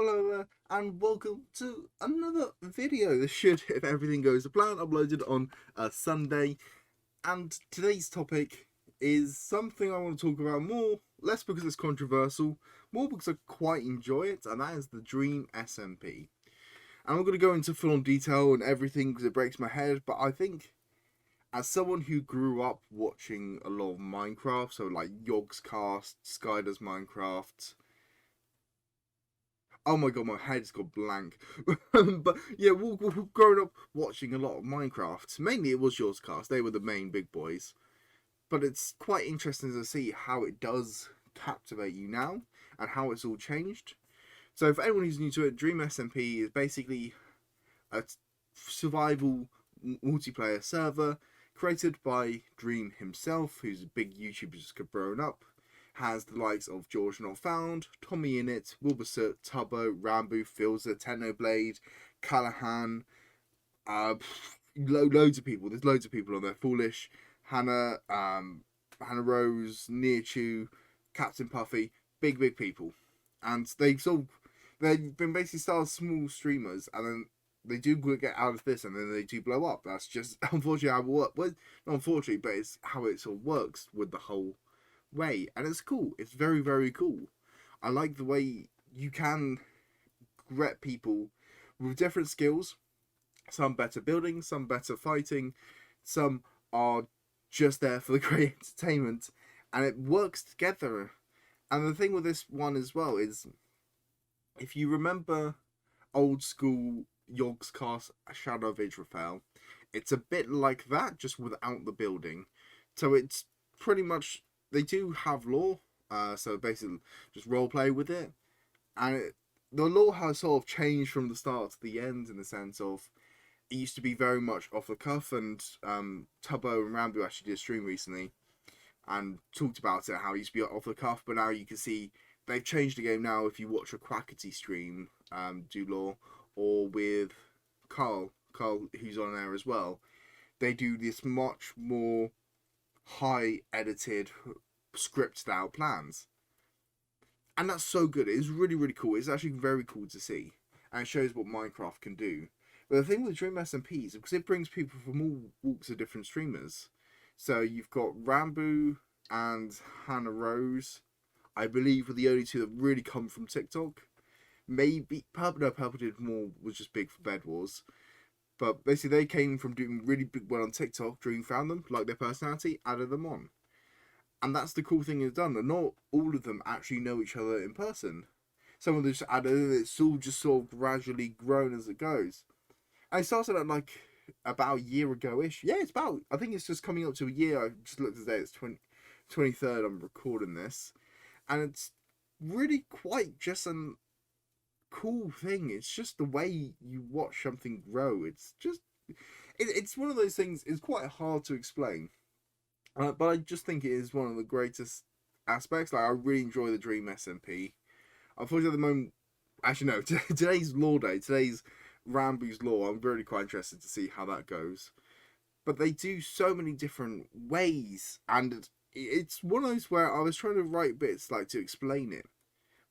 Hello and welcome to another video. This should, if everything goes to plan, uploaded on a Sunday. And today's topic is something I want to talk about more, less because it's controversial, more because I quite enjoy it, and that is the Dream SMP. And I'm going to go into full-on detail and everything because it breaks my head, but I think as someone who grew up watching a lot of Minecraft, so like Yogg's Cast, Skyder's Minecraft, oh my god, my head's got blank. But yeah, we've grown up watching a lot of Minecraft. Mainly it was Yours Cast, they were the main big boys. But it's quite interesting to see how it does captivate you now and how it's all changed. So for anyone who's new to it, Dream SMP is basically a survival multiplayer server created by Dream himself, who's a big YouTuber just grown up. Has the likes of George Not Found, Tommy Innit, Wilbur, Tubbo, Rambo, Filzer, Technoblade, Callahan, loads of people. There's loads of people on there. Foolish, Hannah, Hannah Rose, Nearchew, Captain Puffy, big people. And they've been basically started small streamers, and then they do get out of this, and then they do blow up. That's just unfortunately how it works. Well, not unfortunately, but it's how it sort of works with the whole way, and it's cool. It's very cool. I like the way you can get people with different skills. Some better building, some better fighting, some are just there for the great entertainment, and it works together. And the thing with this one as well is, if you remember old school Yogg's Cast Shadow of Israel, it's a bit like that, just without the building. So it's pretty much, they do have lore, so basically just roleplay with it. And the lore has sort of changed from the start to the end in the sense of it used to be very much off the cuff, and Tubbo and Rambo actually did a stream recently and talked about it, how it used to be off the cuff, but now you can see they've changed the game now. If you watch a Quackity stream, do lore, or with Carl, who's on there as well, they do this much more high edited, scripted out plans. And that's so good. It's really cool. It's actually very cool to see. And it shows what Minecraft can do. But the thing with Dream SMP is because it brings people from all walks of different streamers. So you've got Rambo and Hannah Rose, I believe, were the only two that really come from TikTok. Maybe Purple did more, was just big for Bed Wars. But basically, they came from doing really big well on TikTok. Dream found them, like their personality, added them on. And that's the cool thing it's done. And not all of them actually know each other in person. Some of them just added in, it's all just sort of gradually grown as it goes. And it started at like about a year ago ish. Yeah, it's about, I think it's just coming up to a year. I just looked today, it's 23rd, I'm recording this. And it's really quite just a cool thing. It's just the way you watch something grow. It's just, it's one of those things, it's quite hard to explain. But I just think it is one of the greatest aspects. Like, I really enjoy the Dream SMP. Unfortunately, at the moment, actually no, today's lore day. Today's Rambo's lore. I'm really quite interested to see how that goes. But they do so many different ways, and it's one of those where I was trying to write bits like to explain it,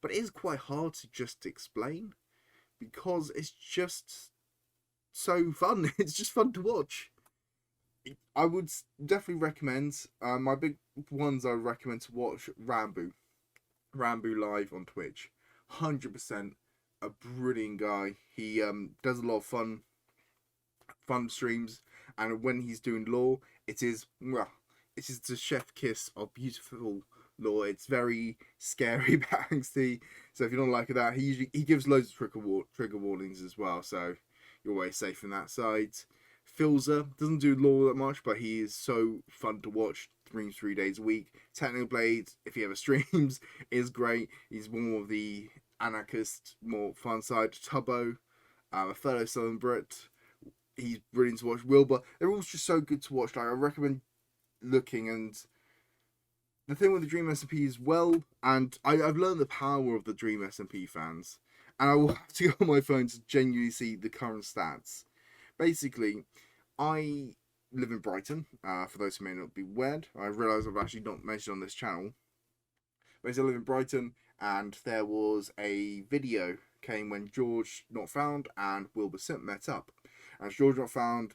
but it is quite hard to just explain because it's just so fun. It's just fun to watch. I would definitely recommend. My big ones I recommend to watch: Rambo live on Twitch. 100% a brilliant guy. He does a lot of fun streams, and when he's doing lore, it is the chef kiss of beautiful lore. It's very scary, bangsty. So if you don't like that, he gives loads of trigger warnings as well. So you're always safe in that side. Filzer doesn't do lore that much, but he is so fun to watch. Streams 3 days a week. Technoblade, if he ever streams, is great. He's more of the anarchist, more fun side. Tubbo, a fellow Southern Brit, he's brilliant to watch. Wilbur, they're all just so good to watch. Like, I recommend looking. And the thing with the Dream SMP as well, and I've learned the power of the Dream SMP fans, and I will have to go on my phone to genuinely see the current stats. Basically, I live in Brighton. For those who may not be aware, I realise I've actually not mentioned on this channel. Basically, I live in Brighton, and there was a video came when George Not Found and Wilbur Simp met up. And George Not Found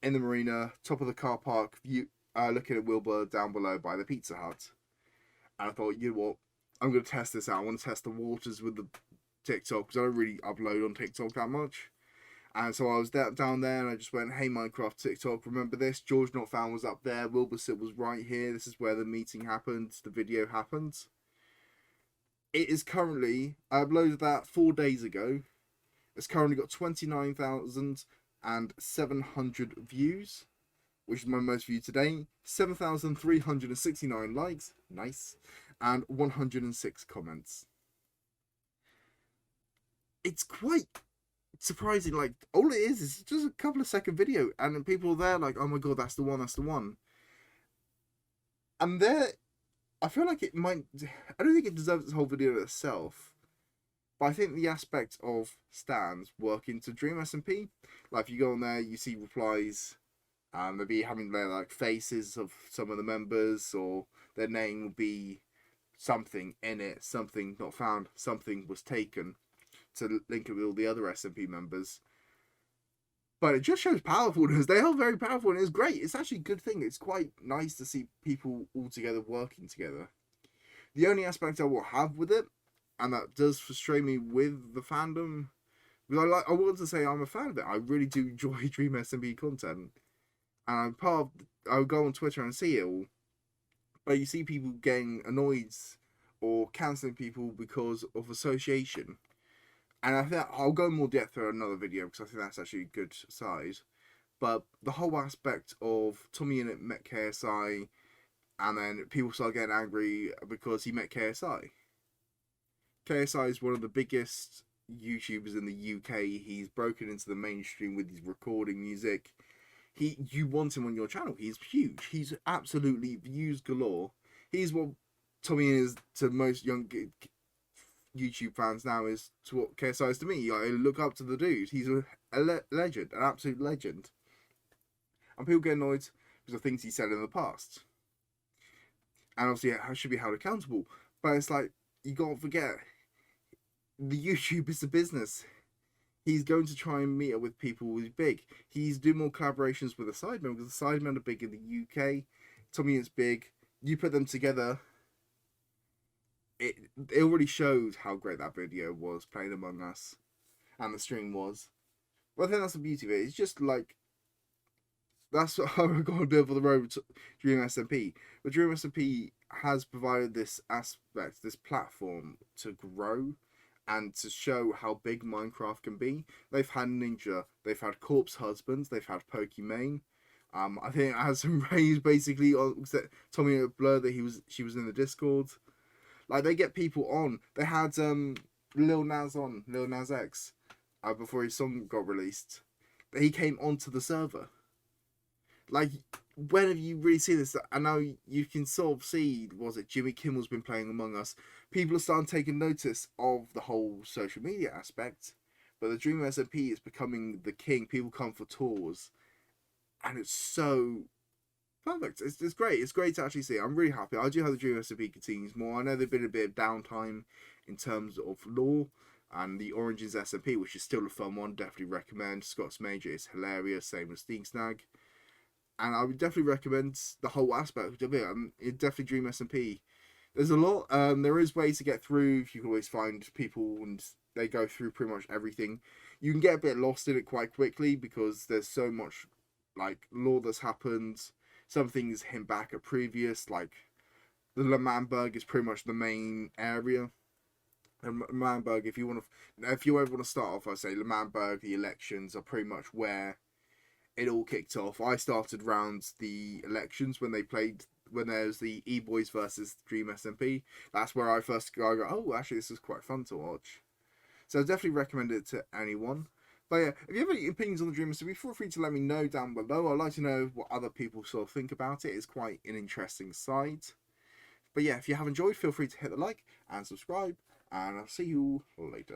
in the marina, top of the car park, view, looking at Wilbur down below by the Pizza Hut. And I thought, you know what, I'm going to test this out. I want to test the waters with the TikTok, because I don't really upload on TikTok that much. And so I was down there, and I just went, hey, Minecraft TikTok, remember this? George Not Found was up there. Wilbur Simp was right here. This is where the meeting happened. The video happened. It is currently, I uploaded that 4 days ago. It's currently got 29,700 views, which is my most viewed today. 7,369 likes. Nice. And 106 comments. It's quite surprising. Like, all it is just a couple of second video, and people are there like, oh my god, that's the one, that's the one. And there, I feel like it might, I don't think it deserves its whole video itself, but I think the aspect of stands work into Dream SMP. Like, if you go on there, you see replies, and they'll be having their like faces of some of the members, or their name will be something in it, something not found, something was taken, to link it with all the other SMP members. But it just shows powerfulness. They are very powerful, and it's great. It's actually a good thing. It's quite nice to see people all together working together. The only aspect I will have with it, and that does frustrate me with the fandom, because I want to say I'm a fan of it. I really do enjoy Dream SMP content, and I'm part of, I'll go on Twitter and see it all. But you see people getting annoyed or cancelling people because of association. And I think I'll go more depth for another video, because I think that's actually a good side. But the whole aspect of Tommy Innit met KSI, and then people start getting angry because he met KSI. KSI is one of the biggest YouTubers in the UK. He's broken into the mainstream with his recording music. You want him on your channel. He's huge. He's absolutely views galore. He's what Tommy is to most young YouTube fans now, is to what KSI is to me. I look up to the dude. He's a legend, an absolute legend. And people get annoyed because of things he said in the past. And obviously, I should be held accountable. But it's like, you gotta forget, the YouTube is a business. He's going to try and meet up with people who's big. He's doing more collaborations with the Sidemen, because the Sidemen are big in the UK. Tommy is big. You put them together, it already shows how great that video was, playing Among Us, and the stream was. But I think that's the beauty of it. It's just like, that's how I got a bit of the road with Dream SMP. But Dream SMP has provided this aspect, this platform to grow and to show how big Minecraft can be. They've had Ninja, they've had Corpse Husbands, they've had Pokimane. I think it has some raised basically on Tommy Blur that she was in the Discord. Like, they get people on. They had Lil Nas X, before his song got released. He came onto the server. Like, when have you really seen this? I know you can sort of see, was it Jimmy Kimmel's been playing Among Us. People are starting taking notice of the whole social media aspect. But the Dream SMP is becoming the king. People come for tours. And it's so perfect. It's great. It's great to actually see. I'm really happy. I do hope the Dream SMP continues more. I know there's been a bit of downtime in terms of lore. And the Origins SMP, which is still a fun one, definitely recommend. Scott's Major is hilarious, same as Sneak Snag. And I would definitely recommend the whole aspect of it. It definitely Dream SMP. There's a lot. There is ways to get through. You can always find people, and they go through pretty much everything. You can get a bit lost in it quite quickly, because there's so much like lore that's happened. Some things hint back at previous, like the L'Manberg is pretty much the main area. And L'Manberg, if you ever want to start off, I say L'Manberg, the elections are pretty much where it all kicked off. I started around the elections when there's the E-Boys versus Dream SMP. That's where I first go, oh, actually, this is quite fun to watch. So I definitely recommend it to anyone. But yeah, if you have any opinions on the Dream SMP, feel free to let me know down below. I'd like to know what other people sort of think about it. It's quite an interesting side. But yeah, if you have enjoyed, feel free to hit the like and subscribe. And I'll see you later.